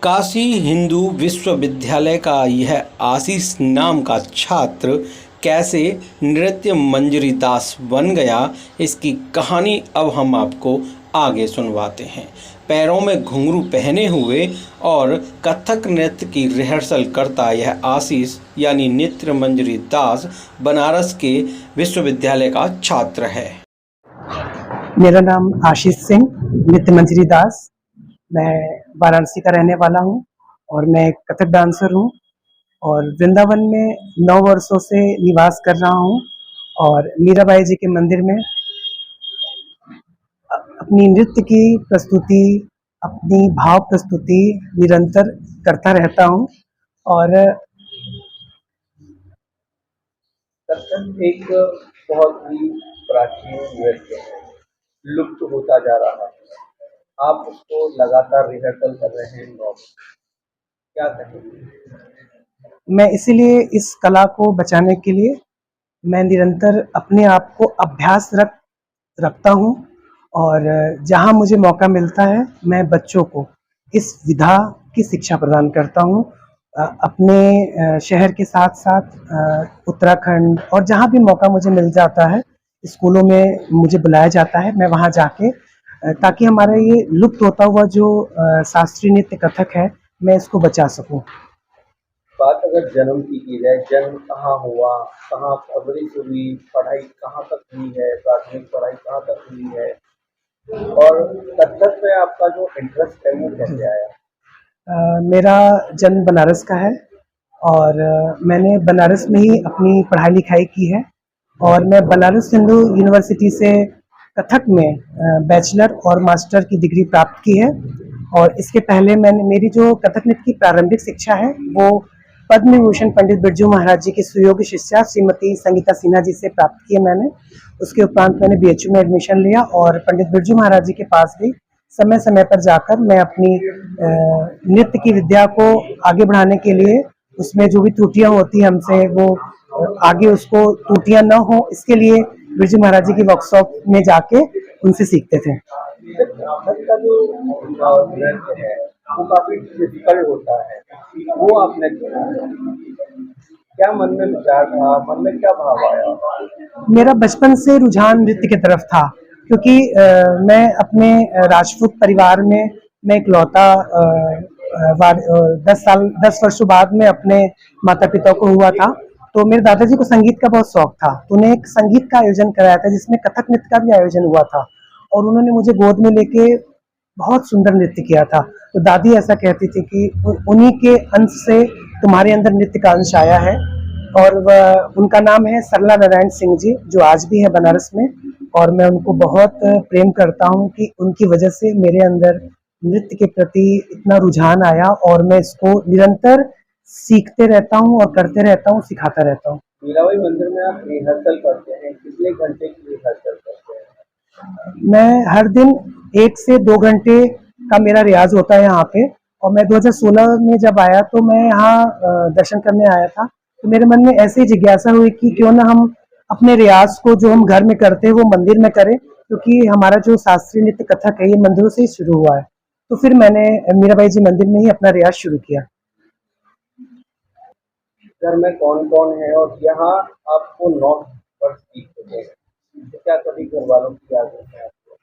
काशी हिंदू विश्वविद्यालय का यह आशीष नाम का छात्र कैसे नृत्य मंजरी दास बन गया, इसकी कहानी अब हम आपको आगे सुनवाते हैं। पैरों में घुंघरू पहने हुए और कथक नृत्य की रिहर्सल करता यह आशीष यानी नृत्य मंजरी दास बनारस के विश्वविद्यालय का छात्र है। मेरा नाम आशीष सिंह नृत्य मंजरी दास, मैं वाराणसी का रहने वाला हूँ और मैं एक कथक डांसर हूँ और वृंदावन में 9 वर्षों से निवास कर रहा हूँ और मीराबाई जी के मंदिर में अपनी नृत्य की प्रस्तुति, अपनी भाव प्रस्तुति निरंतर करता रहता हूँ। और कथक एक बहुत ही प्राचीन नृत्य है, लुप्त होता जा रहा है। आप उसको लगातार रिहर्सल कर रहे हैं, क्या कहेंगे? मैं इसीलिए इस कला को बचाने के लिए मैं निरंतर अपने आप को अभ्यास रखता हूँ और जहाँ मुझे मौका मिलता है मैं बच्चों को इस विधा की शिक्षा प्रदान करता हूँ। अपने शहर के साथ साथ उत्तराखंड और जहाँ भी मौका मुझे मिल जाता है, स्कूलों में मुझे बुलाया जाता है, मैं वहाँ जाके ताकि हमारा ये लुप्त होता हुआ जो शास्त्रीय नृत्य कथक है मैं इसको बचा सकूं। बात अगर जन्म की जाए, जन्म कहाँ हुआ, कहाँ परवरिश हुई, पढ़ाई कहाँ तक हुई है, प्राथमिक पढ़ाई कहाँ तक हुई है और कथक में आपका जो इंटरेस्ट है वो कैसे आया? मेरा जन्म बनारस का है और मैंने बनारस में ही अपनी पढ़ाई लिखाई की है और मैं बनारस हिंदू यूनिवर्सिटी से कथक में बैचलर और मास्टर की डिग्री प्राप्त की है। और इसके पहले मैंने मेरी जो कथक नृत्य की प्रारंभिक शिक्षा है वो पद्म विभूषण पंडित बिरजू महाराज जी की सुयोग्य शिष्या श्रीमती संगीता सिन्हा जी से प्राप्त की है मैंने। उसके उपरांत मैंने BHU में एडमिशन लिया और पंडित बिरजू महाराज जी के पास भी समय समय पर जाकर मैं अपनी नृत्य की विद्या को आगे बढ़ाने के लिए उसमें जो भी त्रुटियां होती हैं हमसे वो आगे उसको त्रुटियां न हो, इसके लिए बिरजू महाराज जी की वर्कशॉप में जाके उनसे सीखते थे। कथक का जो नृत्य है वो काफी डिफिकल्ट होता है, वो आपने क्या मन में विचार था, मन में क्या भाव आया? मेरा बचपन से रुझान नृत्य की तरफ था क्योंकि मैं अपने राजपूत परिवार में मैं इकलौता 10 वर्षों बाद में अपने माता पिता को हुआ था, तो मेरे दादाजी को संगीत का बहुत शौक था, तो उन्हें एक संगीत का आयोजन कराया था जिसमें कथक नृत्य का भी आयोजन हुआ था और उन्होंने मुझे गोद में लेके बहुत सुंदर नृत्य किया था। तो दादी ऐसा कहती थी कि उन्हीं के अंश से तुम्हारे अंदर नृत्य का अंश आया है। और उनका नाम है सरला नारायण सिंह जी, जो आज भी है बनारस में और मैं उनको बहुत प्रेम करता हूँ कि उनकी वजह से मेरे अंदर नृत्य के प्रति इतना रुझान आया और मैं इसको निरंतर सीखते रहता हूँ और करते रहता हूँ, सिखाता रहता हूँ। मीराबाई मंदिर में आप रिहर्सल करते हैं, कितने घंटे की रिहर्सल करते हैं? मैं हर दिन 1 से 2 घंटे का मेरा रियाज होता है यहाँ पे और मैं 2016 में जब आया तो मैं यहाँ दर्शन करने आया था, तो मेरे मन में ऐसी जिज्ञासा हुई कि क्यों ना हम अपने रियाज को जो हम घर में करते हैं वो मंदिर में करें, क्योंकि हमारा जो शास्त्रीय नृत्य कथक है ये मंदिरों से ही शुरू हुआ है। तो फिर मैंने मीराबाई जी मंदिर में ही अपना रियाज शुरू किया। घर में कौन कौन है और यहाँ आपको 9 वर्ष सीख चुके हैं, तो क्या कभी घर वालों की याद है आपको?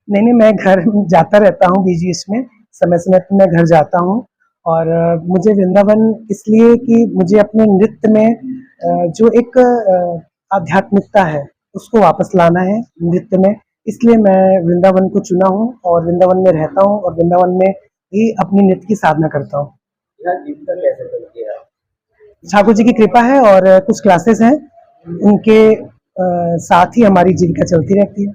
नहीं, मैं घर जाता रहता हूँ बीच में, समय समय पर मैं घर जाता हूँ और मुझे वृंदावन इसलिए कि मुझे अपने नृत्य में जो एक आध्यात्मिकता है उसको वापस लाना है नृत्य में, इसलिए मैं वृंदावन को चुना हूँ और वृंदावन में रहता हूँ और वृंदावन में ही अपनी नृत्य की साधना करता हूँ। यहाँ जीविका कैसे चलती है? ठाकुर जी की कृपा है और कुछ क्लासेस हैं, उनके साथ ही हमारी जीविका चलती रहती है।